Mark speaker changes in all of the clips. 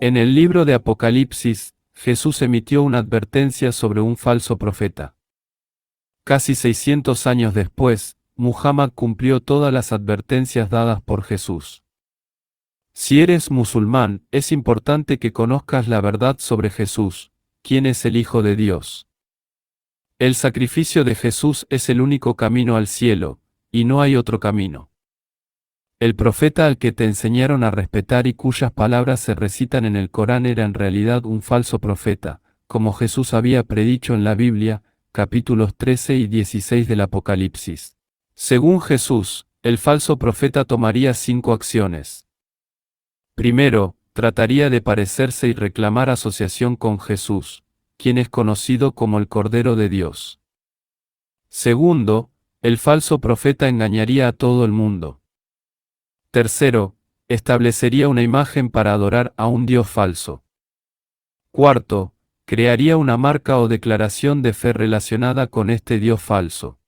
Speaker 1: En el libro de Apocalipsis, Jesús emitió una advertencia sobre un falso profeta. Casi 600 años después, Muhammad cumplió todas las advertencias dadas por Jesús. Si eres musulmán, es importante que conozcas la verdad sobre Jesús, quien es el Hijo de Dios. El sacrificio de Jesús es el único camino al cielo, y no hay otro camino. El profeta al que te enseñaron a respetar y cuyas palabras se recitan en el Corán era en realidad un falso profeta, como Jesús había predicho en la Biblia, capítulos 13 y 16 del Apocalipsis. Según Jesús, el falso profeta tomaría 5 acciones. Primero, trataría de parecerse y reclamar asociación con Jesús, quien es conocido como el Cordero de Dios. Segundo, el falso profeta engañaría a todo el mundo. Tercero, establecería una imagen para adorar a un Dios falso. Cuarto, crearía una marca o declaración de fe relacionada con este Dios falso.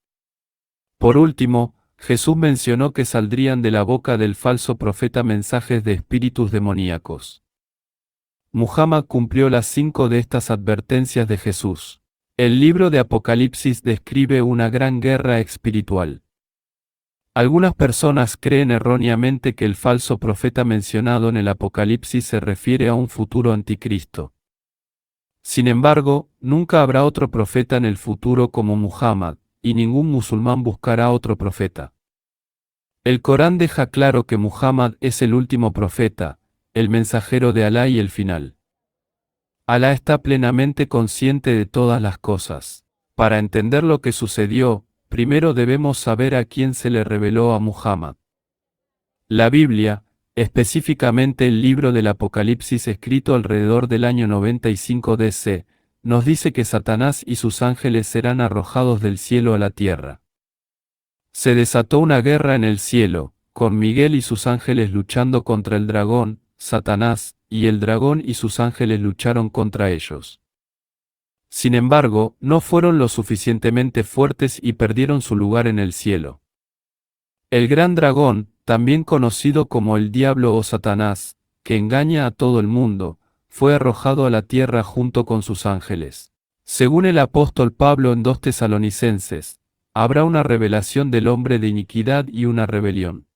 Speaker 1: Por último, Jesús mencionó que saldrían de la boca del falso profeta mensajes de espíritus demoníacos. Muhammad cumplió las 5 de estas advertencias de Jesús. El libro de Apocalipsis describe una gran guerra espiritual. Algunas personas creen erróneamente que el falso profeta mencionado en el Apocalipsis se refiere a un futuro anticristo. Sin embargo, nunca habrá otro profeta en el futuro como Muhammad, y ningún musulmán buscará otro profeta. El Corán deja claro que Muhammad es el último profeta, el mensajero de Alá y el final. Alá está plenamente consciente de todas las cosas. Para entender lo que sucedió, primero debemos saber a quién se le reveló a Muhammad. La Biblia, específicamente el libro del Apocalipsis escrito alrededor del año 95 DC, nos dice que Satanás y sus ángeles serán arrojados del cielo a la tierra. Se desató una guerra en el cielo, con Miguel y sus ángeles luchando contra el dragón, Satanás, y el dragón y sus ángeles lucharon contra ellos. Sin embargo, no fueron lo suficientemente fuertes y perdieron su lugar en el cielo. El gran dragón, también conocido como el diablo o Satanás, que engaña a todo el mundo, fue arrojado a la tierra junto con sus ángeles. Según el apóstol Pablo en 2 Tesalonicenses, habrá una revelación del hombre de iniquidad y una rebelión.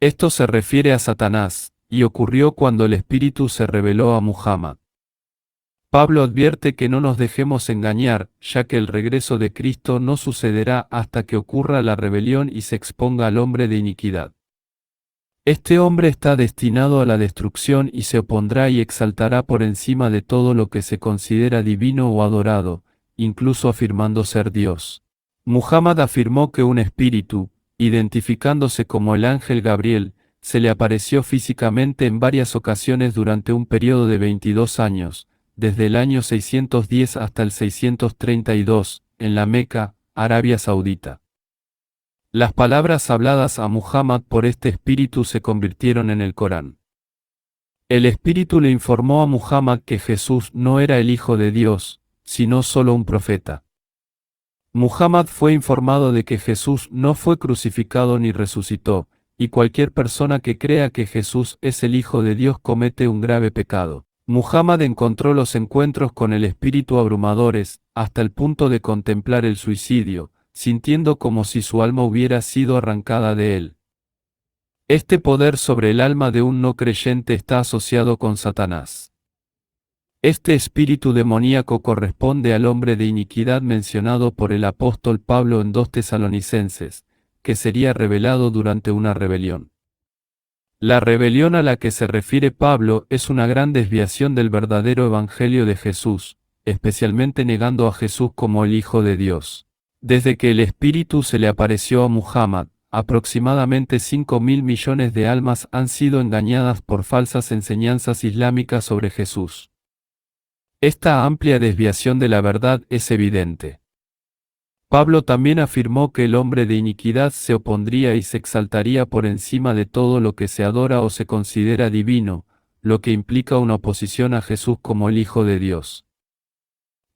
Speaker 1: Esto se refiere a Satanás, y ocurrió cuando el Espíritu se reveló a Muhammad. Pablo advierte que no nos dejemos engañar, ya que el regreso de Cristo no sucederá hasta que ocurra la rebelión y se exponga al hombre de iniquidad. Este hombre está destinado a la destrucción y se opondrá y exaltará por encima de todo lo que se considera divino o adorado, incluso afirmando ser Dios. Muhammad afirmó que un espíritu, identificándose como el ángel Gabriel, se le apareció físicamente en varias ocasiones durante un periodo de 22 años, desde el año 610 hasta el 632, en la Meca, Arabia Saudita. Las palabras habladas a Muhammad por este espíritu se convirtieron en el Corán. El espíritu le informó a Muhammad que Jesús no era el Hijo de Dios, sino solo un profeta. Muhammad fue informado de que Jesús no fue crucificado ni resucitó, y cualquier persona que crea que Jesús es el Hijo de Dios comete un grave pecado. Muhammad encontró los encuentros con el espíritu abrumadores, hasta el punto de contemplar el suicidio, sintiendo como si su alma hubiera sido arrancada de él. Este poder sobre el alma de un no creyente está asociado con Satanás. Este espíritu demoníaco corresponde al hombre de iniquidad mencionado por el apóstol Pablo en 2 Tesalonicenses, que sería revelado durante una rebelión. La rebelión a la que se refiere Pablo es una gran desviación del verdadero evangelio de Jesús, especialmente negando a Jesús como el Hijo de Dios. Desde que el Espíritu se le apareció a Muhammad, aproximadamente 5.000 millones de almas han sido engañadas por falsas enseñanzas islámicas sobre Jesús. Esta amplia desviación de la verdad es evidente. Pablo también afirmó que el hombre de iniquidad se opondría y se exaltaría por encima de todo lo que se adora o se considera divino, lo que implica una oposición a Jesús como el Hijo de Dios.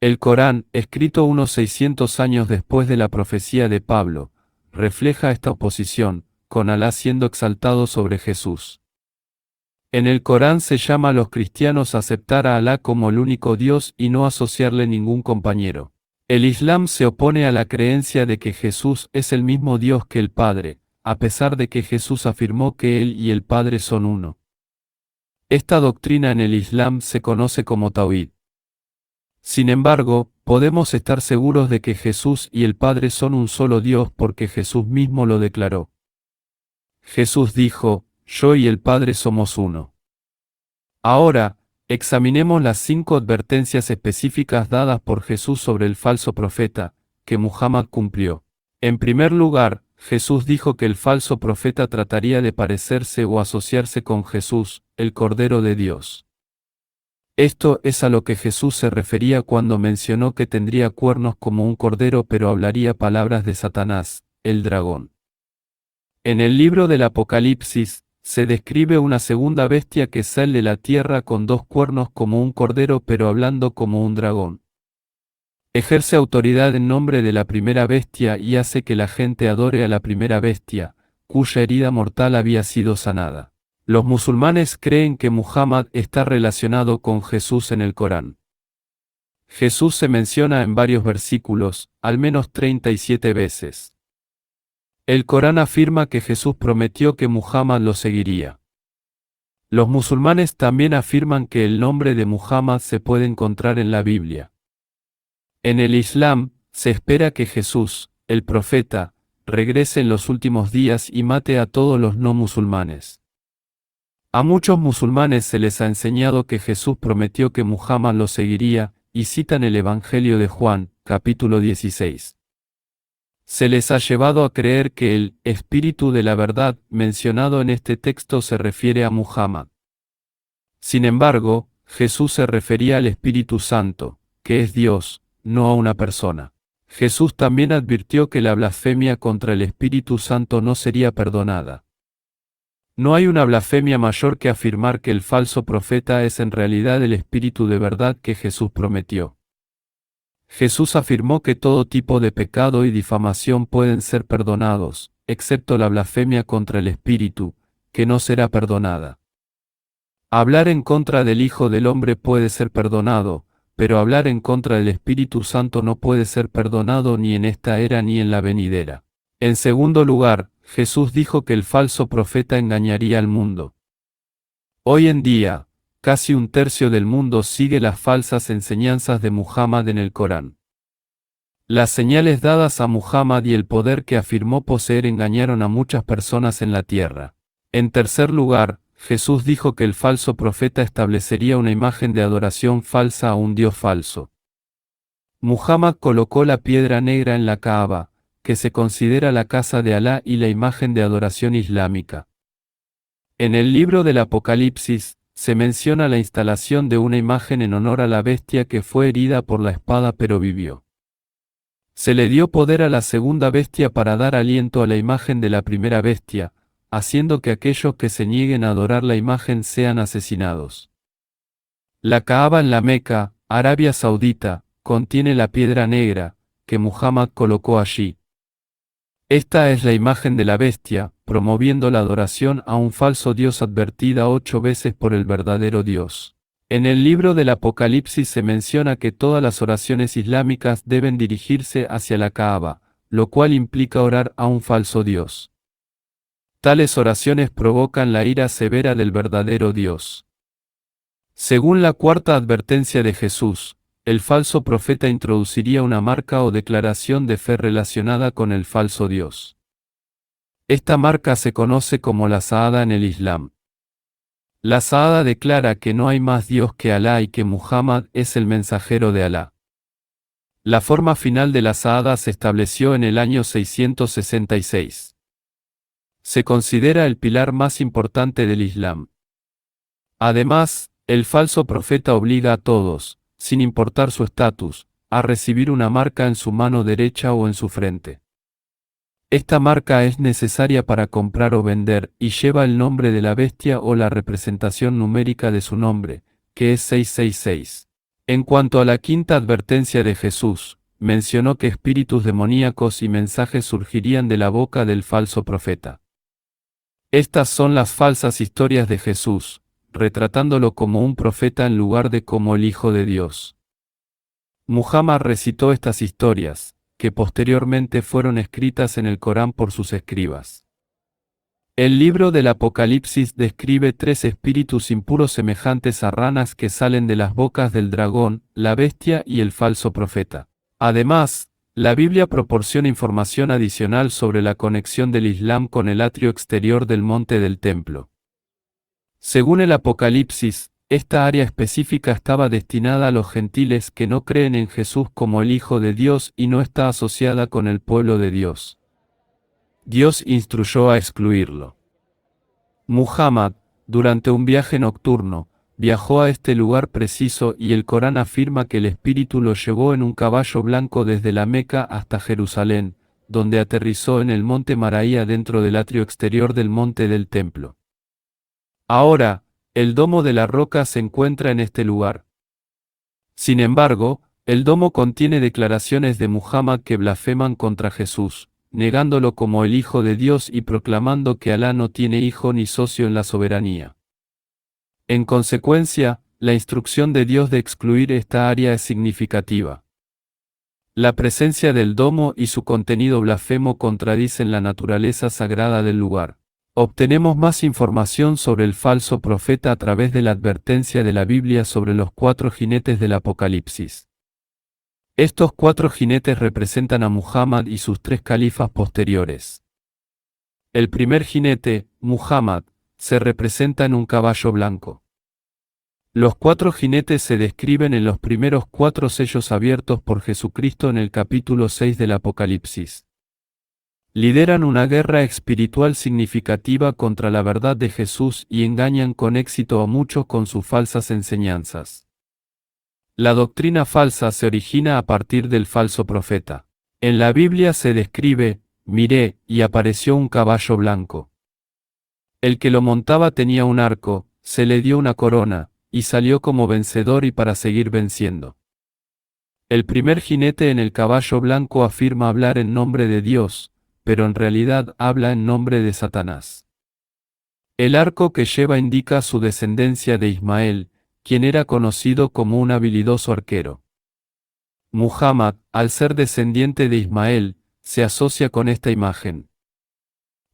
Speaker 1: El Corán, escrito unos 600 años después de la profecía de Pablo, refleja esta oposición, con Alá siendo exaltado sobre Jesús. En el Corán se llama a los cristianos a aceptar a Alá como el único Dios y no asociarle ningún compañero. El Islam se opone a la creencia de que Jesús es el mismo Dios que el Padre, a pesar de que Jesús afirmó que Él y el Padre son uno. Esta doctrina en el Islam se conoce como Tauhid. Sin embargo, podemos estar seguros de que Jesús y el Padre son un solo Dios porque Jesús mismo lo declaró. Jesús dijo, yo y el Padre somos uno. Ahora, examinemos las 5 advertencias específicas dadas por Jesús sobre el falso profeta, que Muhammad cumplió. En primer lugar, Jesús dijo que el falso profeta trataría de parecerse o asociarse con Jesús, el Cordero de Dios. Esto es a lo que Jesús se refería cuando mencionó que tendría cuernos como un cordero pero hablaría palabras de Satanás, el dragón. En el libro del Apocalipsis, se describe una segunda bestia que sale de la tierra con 2 cuernos como un cordero pero hablando como un dragón. Ejerce autoridad en nombre de la primera bestia y hace que la gente adore a la primera bestia, cuya herida mortal había sido sanada. Los musulmanes creen que Muhammad está relacionado con Jesús en el Corán. Jesús se menciona en varios versículos, al menos 37 veces. El Corán afirma que Jesús prometió que Muhammad lo seguiría. Los musulmanes también afirman que el nombre de Muhammad se puede encontrar en la Biblia. En el Islam, se espera que Jesús, el profeta, regrese en los últimos días y mate a todos los no musulmanes. A muchos musulmanes se les ha enseñado que Jesús prometió que Muhammad lo seguiría, y citan el Evangelio de Juan, capítulo 16. Se les ha llevado a creer que el Espíritu de la verdad mencionado en este texto se refiere a Muhammad. Sin embargo, Jesús se refería al Espíritu Santo, que es Dios, no a una persona. Jesús también advirtió que la blasfemia contra el Espíritu Santo no sería perdonada. No hay una blasfemia mayor que afirmar que el falso profeta es en realidad el Espíritu de verdad que Jesús prometió. Jesús afirmó que todo tipo de pecado y difamación pueden ser perdonados, excepto la blasfemia contra el Espíritu, que no será perdonada. Hablar en contra del Hijo del Hombre puede ser perdonado, pero hablar en contra del Espíritu Santo no puede ser perdonado ni en esta era ni en la venidera. En segundo lugar, Jesús dijo que el falso profeta engañaría al mundo. Hoy en día, casi 1/3 del mundo sigue las falsas enseñanzas de Muhammad en el Corán. Las señales dadas a Muhammad y el poder que afirmó poseer engañaron a muchas personas en la tierra. En tercer lugar, Jesús dijo que el falso profeta establecería una imagen de adoración falsa a un Dios falso. Muhammad colocó la piedra negra en la Kaaba, que se considera la casa de Alá y la imagen de adoración islámica. En el libro del Apocalipsis, se menciona la instalación de una imagen en honor a la bestia que fue herida por la espada pero vivió. Se le dio poder a la segunda bestia para dar aliento a la imagen de la primera bestia, haciendo que aquellos que se nieguen a adorar la imagen sean asesinados. La Kaaba en la Meca, Arabia Saudita, contiene la piedra negra, que Muhammad colocó allí. Esta es la imagen de la bestia, promoviendo la adoración a un falso Dios advertida 8 veces por el verdadero Dios. En el libro del Apocalipsis se menciona que todas las oraciones islámicas deben dirigirse hacia la Kaaba, lo cual implica orar a un falso Dios. Tales oraciones provocan la ira severa del verdadero Dios. Según la cuarta advertencia de Jesús, el falso profeta introduciría una marca o declaración de fe relacionada con el falso Dios. Esta marca se conoce como la Shahada en el Islam. La Shahada declara que no hay más Dios que Alá y que Muhammad es el mensajero de Alá. La forma final de la Shahada se estableció en el año 666. Se considera el pilar más importante del Islam. Además, el falso profeta obliga a todos, sin importar su estatus, a recibir una marca en su mano derecha o en su frente. Esta marca es necesaria para comprar o vender y lleva el nombre de la bestia o la representación numérica de su nombre, que es 666. En cuanto a la quinta advertencia de Jesús, mencionó que espíritus demoníacos y mensajes surgirían de la boca del falso profeta. Estas son las falsas historias de Jesús, retratándolo como un profeta en lugar de como el Hijo de Dios. Muhammad recitó estas historias, que posteriormente fueron escritas en el Corán por sus escribas. El libro del Apocalipsis describe 3 espíritus impuros semejantes a ranas que salen de las bocas del dragón, la bestia y el falso profeta. Además, la Biblia proporciona información adicional sobre la conexión del Islam con el atrio exterior del monte del templo. Según el Apocalipsis, esta área específica estaba destinada a los gentiles que no creen en Jesús como el Hijo de Dios y no está asociada con el pueblo de Dios. Dios instruyó a excluirlo. Muhammad, durante un viaje nocturno, viajó a este lugar preciso y el Corán afirma que el espíritu lo llevó en un caballo blanco desde la Meca hasta Jerusalén, donde aterrizó en el monte Maraía dentro del atrio exterior del monte del templo. Ahora, el domo de la roca se encuentra en este lugar. Sin embargo, el domo contiene declaraciones de Muhammad que blasfeman contra Jesús, negándolo como el Hijo de Dios y proclamando que Alá no tiene hijo ni socio en la soberanía. En consecuencia, la instrucción de Dios de excluir esta área es significativa. La presencia del domo y su contenido blasfemo contradicen la naturaleza sagrada del lugar. Obtenemos más información sobre el falso profeta a través de la advertencia de la Biblia sobre los 4 jinetes del Apocalipsis. Estos 4 jinetes representan a Muhammad y sus 3 califas posteriores. El primer jinete, Muhammad, se representa en un caballo blanco. Los 4 jinetes se describen en los primeros 4 sellos abiertos por Jesucristo en el capítulo 6 del Apocalipsis. Lideran una guerra espiritual significativa contra la verdad de Jesús y engañan con éxito a muchos con sus falsas enseñanzas. La doctrina falsa se origina a partir del falso profeta. En la Biblia se describe, miré, y apareció un caballo blanco. El que lo montaba tenía un arco, se le dio una corona, y salió como vencedor y para seguir venciendo. El primer jinete en el caballo blanco afirma hablar en nombre de Dios, pero en realidad habla en nombre de Satanás. El arco que lleva indica su descendencia de Ismael, quien era conocido como un habilidoso arquero. Muhammad, al ser descendiente de Ismael, se asocia con esta imagen.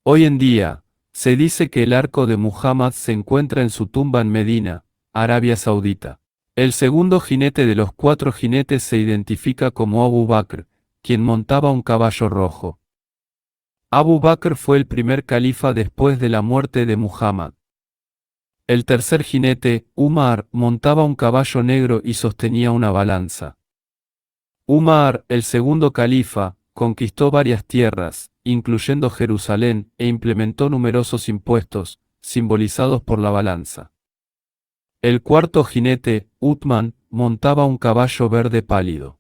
Speaker 1: Hoy en día, se dice que el arco de Muhammad se encuentra en su tumba en Medina, Arabia Saudita. El segundo jinete de los 4 jinetes se identifica como Abu Bakr, quien montaba un caballo rojo. Abu Bakr fue el primer califa después de la muerte de Muhammad. El tercer jinete, Umar, montaba un caballo negro y sostenía una balanza. Umar, el segundo califa, conquistó varias tierras, incluyendo Jerusalén, e implementó numerosos impuestos, simbolizados por la balanza. El cuarto jinete, Uthman, montaba un caballo verde pálido.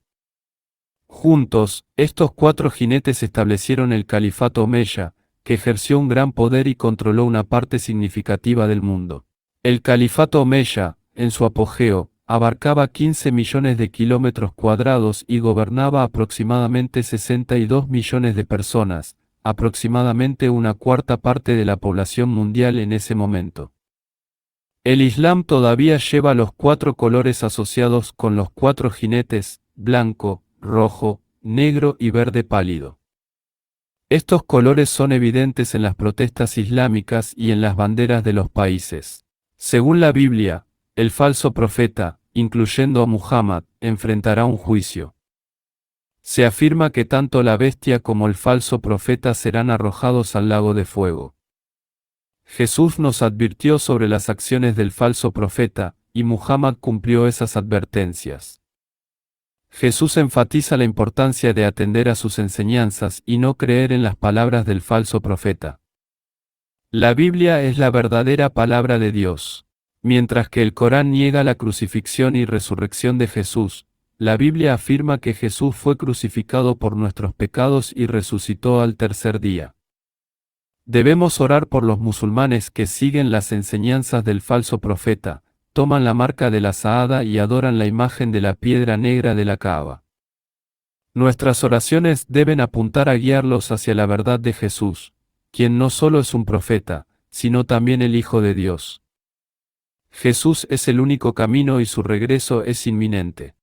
Speaker 1: Juntos, estos 4 jinetes establecieron el califato omeya, que ejerció un gran poder y controló una parte significativa del mundo. El califato omeya, en su apogeo, abarcaba 15 millones de kilómetros cuadrados y gobernaba aproximadamente 62 millones de personas, aproximadamente una cuarta parte de la población mundial en ese momento. El Islam todavía lleva los 4 colores asociados con los 4 jinetes, blanco, rojo, negro y verde pálido. Estos colores son evidentes en las protestas islámicas y en las banderas de los países. Según la Biblia, el falso profeta, incluyendo a Muhammad, enfrentará un juicio. Se afirma que tanto la bestia como el falso profeta serán arrojados al lago de fuego. Jesús nos advirtió sobre las acciones del falso profeta, y Muhammad cumplió esas advertencias. Jesús enfatiza la importancia de atender a sus enseñanzas y no creer en las palabras del falso profeta. La Biblia es la verdadera palabra de Dios. Mientras que el Corán niega la crucifixión y resurrección de Jesús, la Biblia afirma que Jesús fue crucificado por nuestros pecados y resucitó al tercer día. Debemos orar por los musulmanes que siguen las enseñanzas del falso profeta, toman la marca de la Saada y adoran la imagen de la piedra negra de la Kaaba. Nuestras oraciones deben apuntar a guiarlos hacia la verdad de Jesús, quien no solo es un profeta, sino también el Hijo de Dios. Jesús es el único camino y su regreso es inminente.